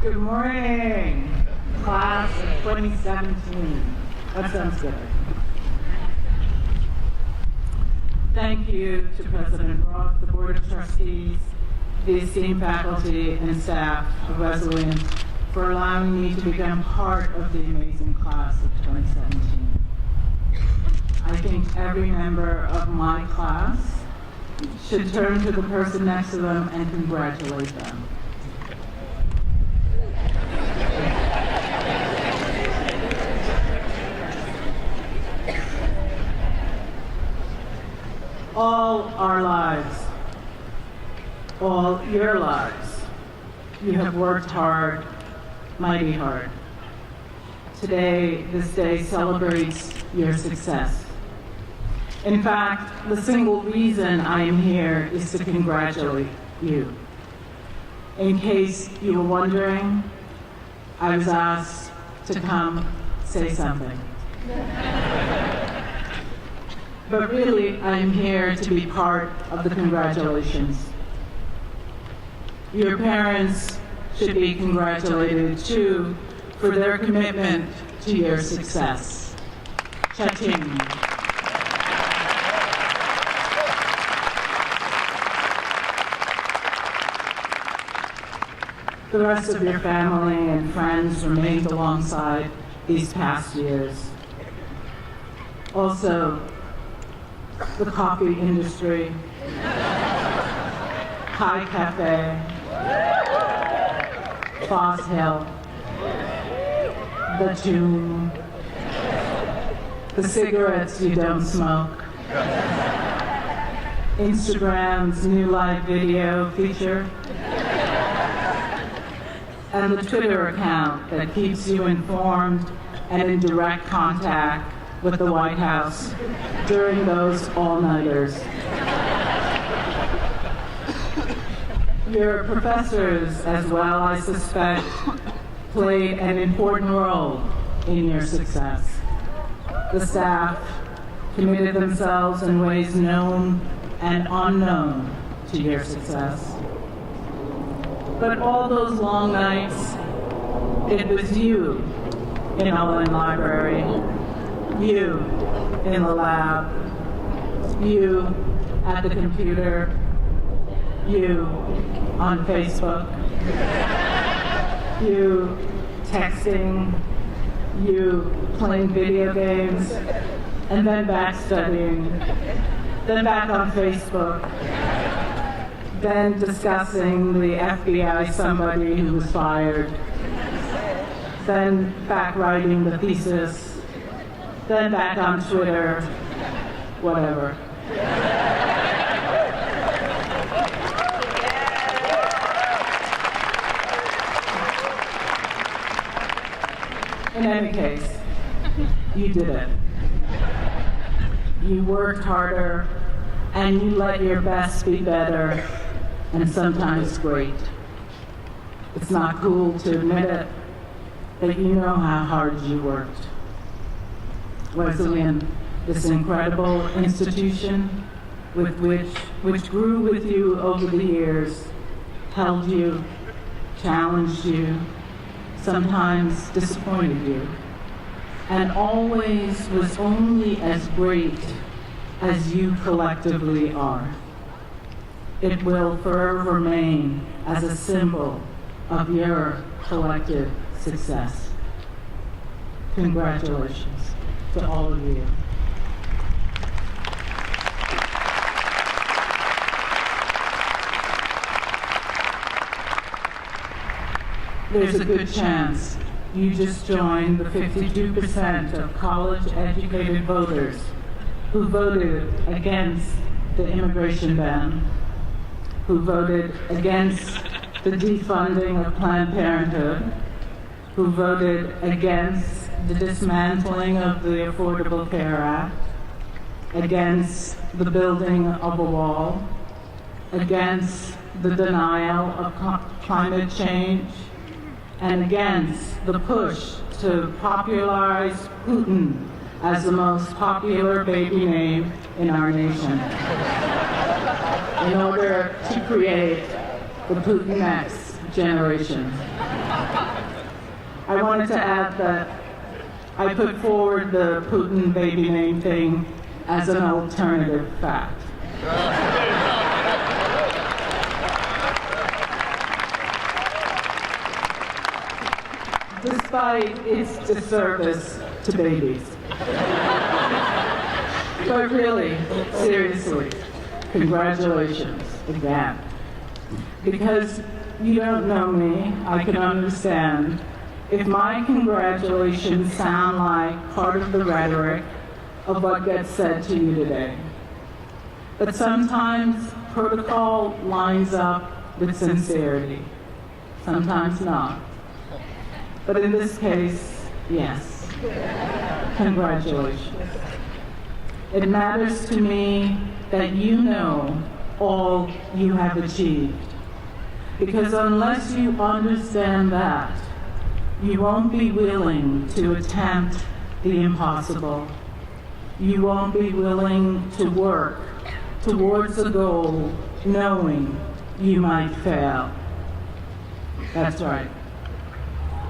Good morning, class of 2017. That sounds good. Thank you to President Roth, the Board of Trustees, the esteemed faculty and staff of Wesleyan for allowing me to become part of the amazing class of 2017. I think every member of my class should turn to the person next to them and congratulate them. All our lives, all your lives, you have worked hard, mighty hard. Today, this day celebrates your success. In fact, the single reason I am here is to congratulate you. In case you were wondering, I was asked to come say something. But really, I am here to be part of the congratulations. Your parents should be congratulated too for their commitment to your success. Cha-ching. The rest of your family and friends remained alongside these past years. Also, the coffee industry, High Cafe, Foss Hill, the Tomb, the cigarettes you don't smoke, Instagram's new live video feature, and the Twitter account that keeps you informed and in direct contact with the White House during those all-nighters. Your professors as well, I suspect, played an important role in your success. The staff committed themselves in ways known and unknown to your success. But all those long nights, it was you in Wesleyan Library, you in the lab, you at the computer, you on Facebook, you texting, you playing video games, and then back studying, then back on Facebook, then discussing the FBI somebody who was fired, then back writing the thesis, then back on Twitter, whatever. In any case, you did it. You worked harder, and you let your best be better, and sometimes great. It's not cool to admit it, but you know how hard you worked. Wesleyan, this incredible institution which grew with you over the years, held you, challenged you, sometimes disappointed you, and always was only as great as you collectively are. It will forever remain as a symbol of your collective success. Congratulations to all of you. There's a good chance you just joined the 52% of college-educated voters who voted against the immigration ban, who voted against the defunding of Planned Parenthood, who voted against the dismantling of the Affordable Care Act, against the building of a wall, against the denial of climate change, and against the push to popularize Putin as the most popular baby name in our nation in order to create the Putin X generations. I wanted to add that I put forward the Putin baby name thing as an alternative fact. Despite its disservice to babies. But really, seriously, congratulations again. Because you don't know me, I can understand if my congratulations sound like part of the rhetoric of what gets said to you today. But sometimes protocol lines up with sincerity, sometimes not. But in this case, yes, congratulations. It matters to me that you know all you have achieved. Because unless you understand that, you won't be willing to attempt the impossible. You won't be willing to work towards a goal knowing you might fail. That's right.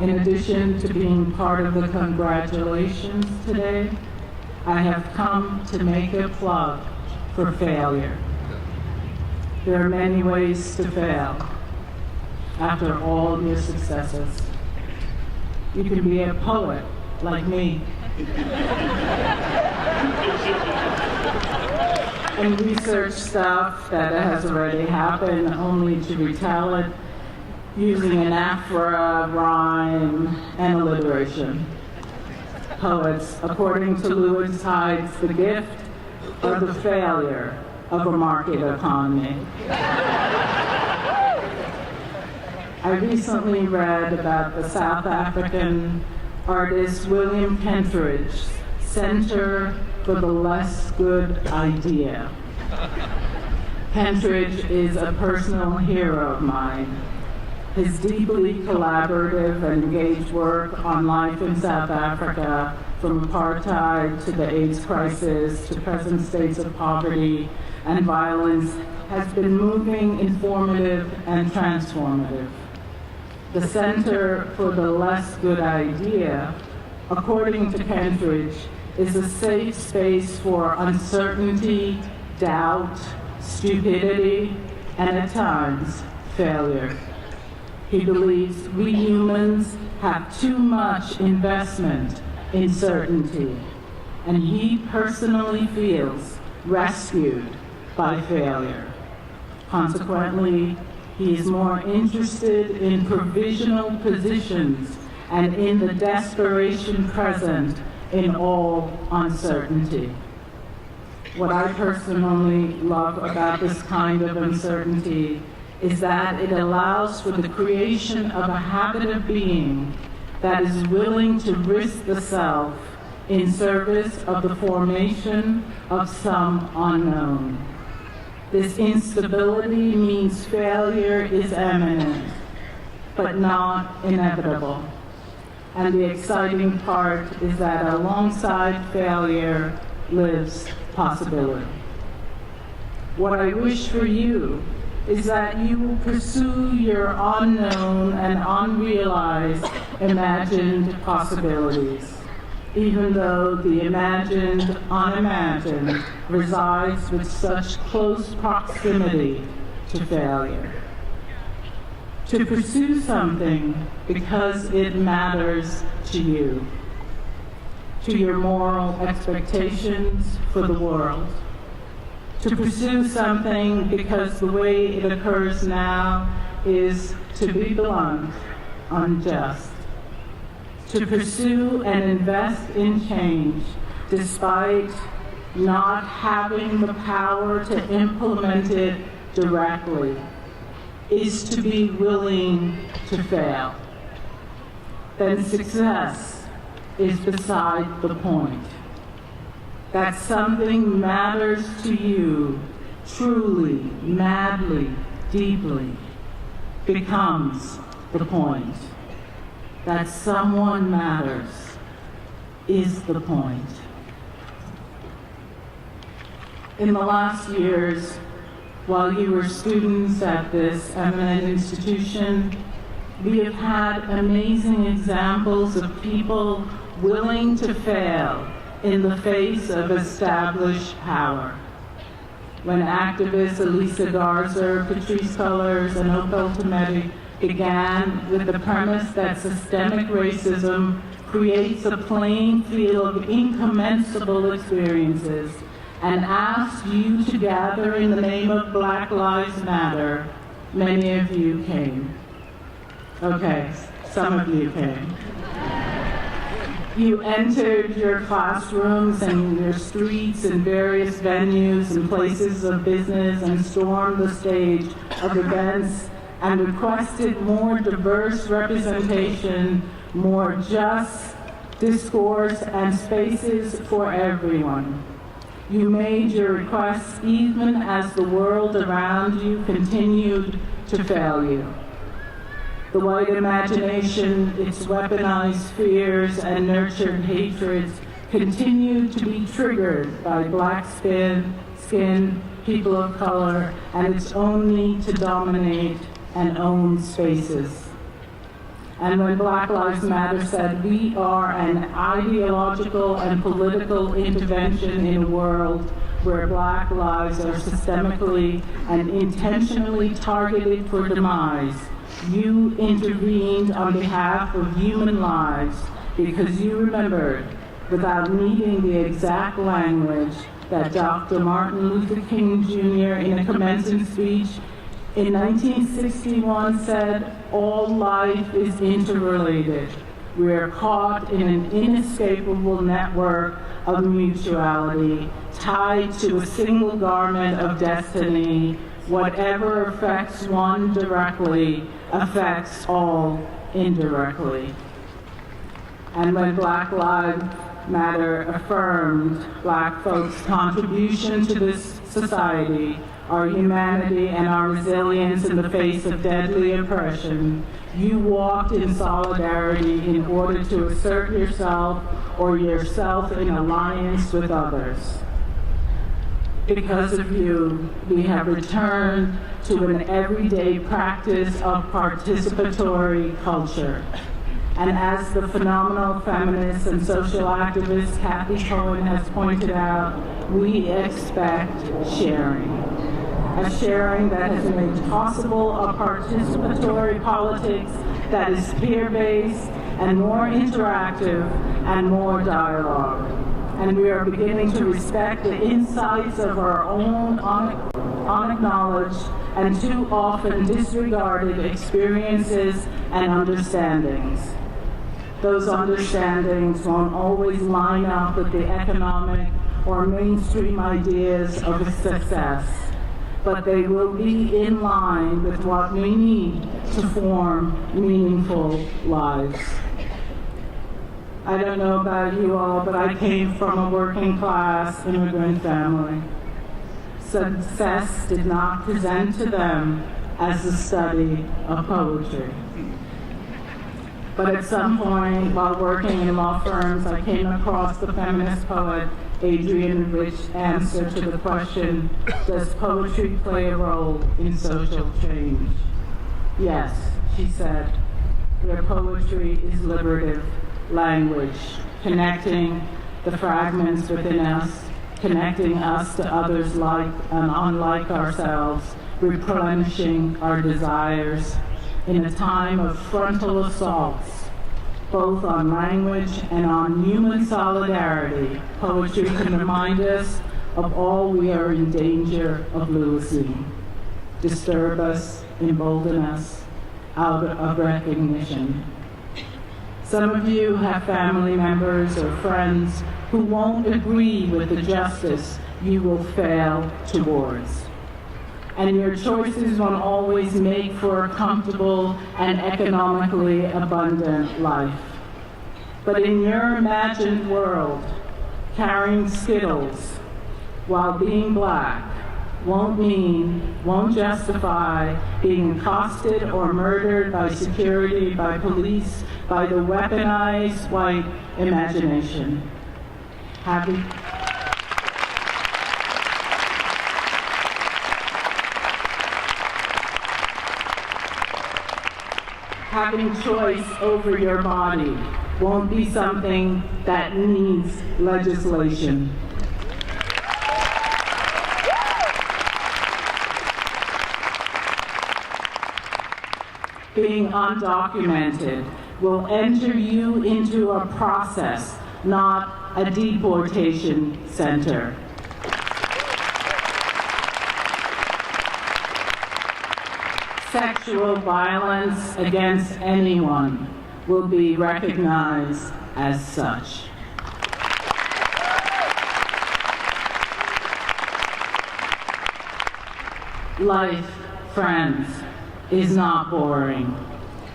In addition to being part of the congratulations today, I have come to make a plug for failure. There are many ways to fail after all your successes. You can be a poet like me and research stuff that has already happened only to retell it using anaphora, rhyme, and alliteration. Poets, according to Lewis Hyde's The Gift or the Failure of a Market Economy. I recently read about the South African artist William Pentridge's Center for the Less Good Idea. Pentridge is a personal hero of mine. His deeply collaborative and engaged work on life in South Africa, from apartheid to the AIDS crisis to present states of poverty and violence, has been moving, informative, and transformative. The Center for the Less Good Idea, according to Pentridge, is a safe space for uncertainty, doubt, stupidity, and at times, failure. He believes we humans have too much investment in certainty, and he personally feels rescued by failure. Consequently, he is more interested in provisional positions and in the desperation present in all uncertainty. What I personally love about this kind of uncertainty is that it allows for the creation of a habit of being that is willing to risk the self in service of the formation of some unknown. This instability means failure is imminent, but not inevitable. And the exciting part is that alongside failure lives possibility. What I wish for you is that you will pursue your unknown and unrealized imagined possibilities, even though the imagined unimagined resides with such close proximity to failure. To pursue something because it matters to you, to your moral expectations for the world. To pursue something because the way it occurs now is, to be blunt, unjust. To pursue and invest in change despite not having the power to implement it directly is to be willing to fail. Then success is beside the point. That something matters to you truly, madly, deeply, becomes the point. That someone matters is the point. In the last years, while you were students at this eminent institution, we have had amazing examples of people willing to fail in the face of established power. When activists Elisa Garza, Patrisse Cullors, and Opal Tometi began with the premise that systemic racism creates a playing field of incommensurable experiences and asked you to gather in the name of Black Lives Matter, many of you came. Okay, some of you came. You entered your classrooms and your streets and various venues and places of business and stormed the stage of events and requested more diverse representation, more just discourse, and spaces for everyone. You made your requests even as the world around you continued to fail you. The white imagination, its weaponized fears and nurtured hatreds continued to be triggered by black skin, people of color, and its own need to dominate and own spaces. And when Black Lives Matter said, we are an ideological and political intervention in a world where Black lives are systemically and intentionally targeted for demise, you intervened on behalf of human lives because you remembered, without needing the exact language, that Dr. Martin Luther King Jr. in a commencement speech in 1961 said, all life is interrelated. We are caught in an inescapable network of mutuality, tied to a single garment of destiny. Whatever affects one directly affects all indirectly. And when Black Lives Matter affirmed Black folks' contribution to this society, our humanity, and our resilience in the face of deadly oppression, you walked in solidarity in order to assert yourself or yourself in alliance with others. Because of you, we have returned to an everyday practice of participatory culture. And as the phenomenal feminist and social activist Kathy Cohen has pointed out, we expect sharing. A sharing that has made possible a participatory politics that is peer-based and more interactive and more dialogue. And we are beginning to respect the insights of our own unacknowledged and too often disregarded experiences and understandings. Those understandings won't always line up with the economic or mainstream ideas of success, but they will be in line with what we need to form meaningful lives. I don't know about you all, but I came from a working class immigrant family. Success did not present to them as the study of poetry. But at some point, while working in law firms, I came across the feminist poet Adrienne Rich's answer to the question, does poetry play a role in social change? Yes, she said, where poetry is liberative language, connecting the fragments within us, connecting us to others like and unlike ourselves, replenishing our desires in a time of frontal assaults, both on language and on human solidarity. Poetry can remind us of all we are in danger of losing, disturb us, embolden us out of recognition. Some of you have family members or friends who won't agree with the justice you will fail towards. And your choices won't always make for a comfortable and economically abundant life. But in your imagined world, carrying Skittles while being Black won't justify being accosted or murdered by security, by police, by the weaponized white imagination. having choice over your body won't be something that needs legislation. Being undocumented will enter you into a process, not a deportation center. Sexual violence against anyone will be recognized as such. Life, friends, is not boring.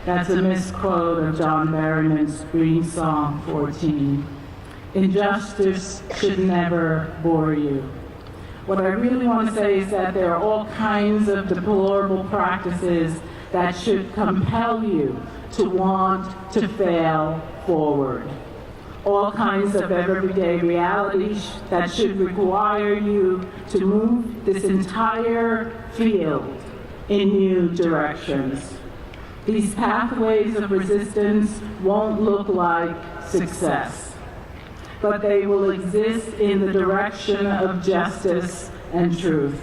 That's a misquote of John Berryman's Green Song 14. Injustice should never bore you. What I really want to say is that there are all kinds of deplorable practices that should compel you to want to fail forward. All kinds of everyday realities that should require you to move this entire field in new directions. These pathways of resistance won't look like success, but they will exist in the direction of justice and truth.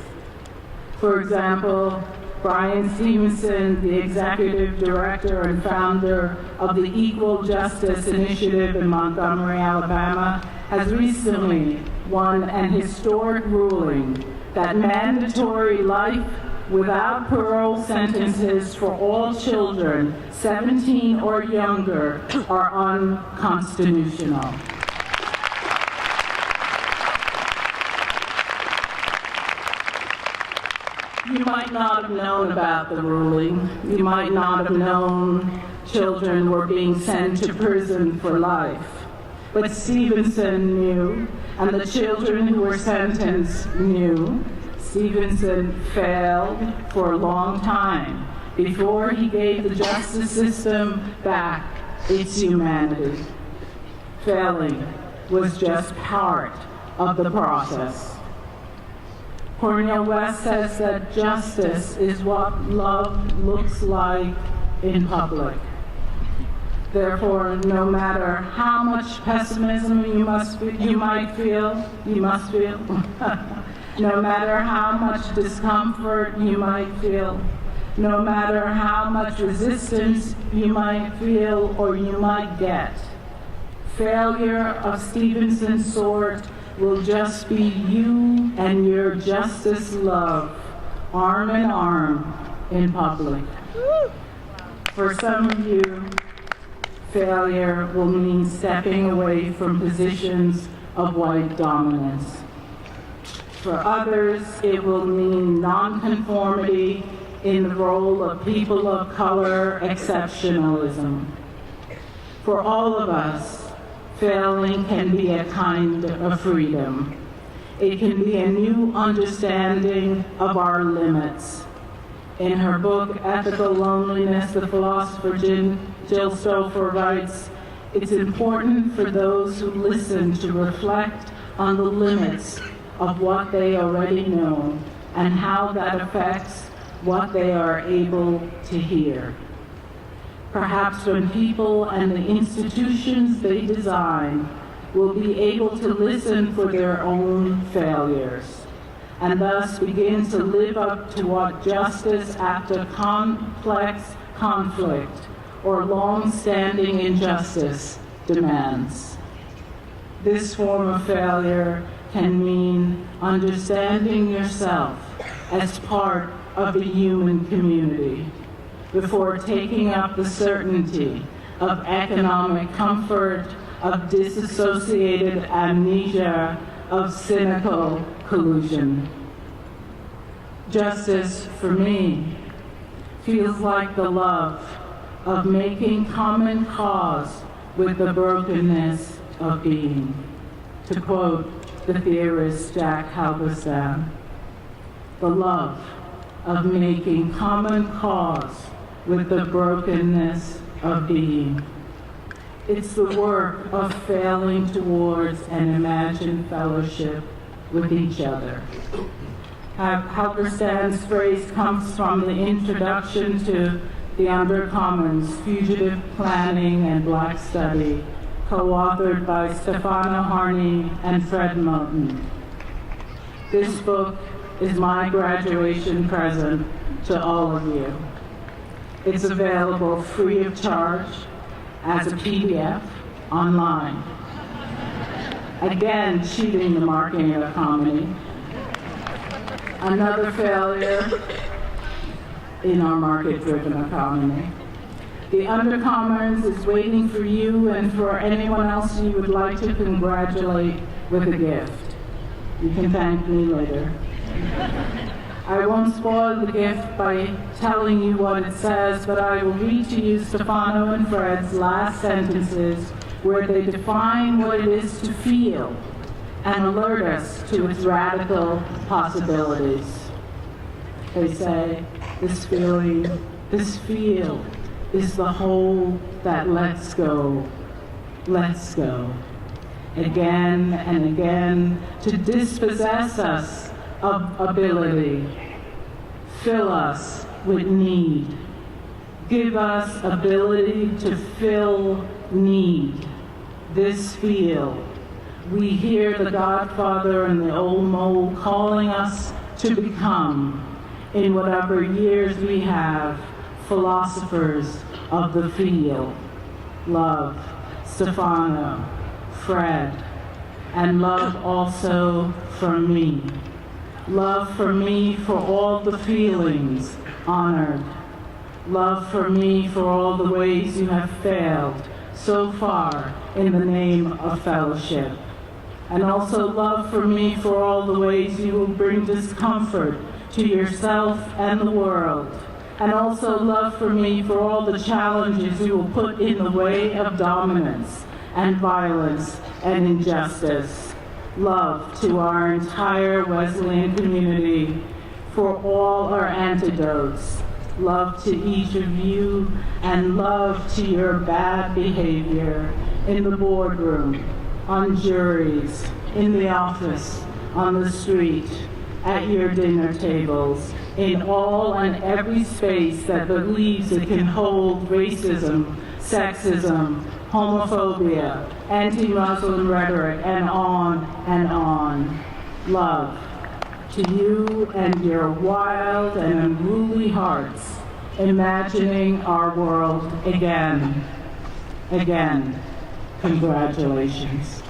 For example, Brian Stevenson, the executive director and founder of the Equal Justice Initiative in Montgomery, Alabama, has recently won an historic ruling that mandatory life without parole sentences for all children 17 or younger are unconstitutional. You might not have known about the ruling. You might not have known children were being sent to prison for life. But Stevenson knew, and the children who were sentenced knew. Stevenson failed for a long time before he gave the justice system back its humanity. Failing was just part of the process. Cornel West says that justice is what love looks like in public. Therefore, no matter how much pessimism you might feel, no matter how much discomfort you might feel, no matter how much resistance you might feel or you might get, failure of Stevenson's sort will just be you and your justice love, arm in arm in public. For some of you, failure will mean stepping away from positions of white dominance. For others, it will mean nonconformity in the role of people of color exceptionalism. For all of us, failing can be a kind of freedom. It can be a new understanding of our limits. In her book, Ethical Loneliness, the philosopher Jill Stouffer writes, "It's important for those who listen to reflect on the limits of what they already know and how that affects what they are able to hear. Perhaps when people and the institutions they design will be able to listen for their own failures and thus begin to live up to what justice after complex conflict or long-standing injustice demands. This form of failure can mean understanding yourself as part of the human community before taking up the certainty of economic comfort, of disassociated amnesia, of cynical collusion. Justice, for me, feels like the love of making common cause with the brokenness of being. To quote the theorist Jack Halberstam, the love of making common cause with the brokenness of being. It's the work of failing towards an imagined fellowship with each other. Halberstam's phrase comes from the introduction to The Undercommons, Fugitive Planning and Black Study, co-authored by Stefano Harney and Fred Moten. This book is my graduation present to all of you. It's available free of charge as a PDF online. Again, cheating the marketing economy. Another failure in our market-driven economy. The Undercommons is waiting for you and for anyone else you would like to congratulate with a gift. You can thank me later. I won't spoil the gift by telling you what it says, but I will read to you Stefano and Fred's last sentences where they define what it is to feel and alert us to its radical possibilities. They say, this feel is the whole that lets go, again and again, to dispossess us of ability, fill us with need, give us ability to fill need, this feel. We hear the Godfather and the old mole calling us to become, in whatever years we have, philosophers of the feel. Love, Stefano, Fred, and love also from me. Love for me for all the feelings honored. Love for me for all the ways you have failed so far in the name of fellowship. And also love for me for all the ways you will bring discomfort to yourself and the world. And also love for me for all the challenges you will put in the way of dominance and violence and injustice. Love to our entire Wesleyan community for all our antidotes. Love to each of you, and love to your bad behavior in the boardroom, on juries, in the office, on the street, at your dinner tables, in all and every space that believes it can hold racism, sexism, homophobia, anti-Muslim rhetoric, and on and on. Love to you and your wild and unruly hearts, imagining our world again. Again, congratulations.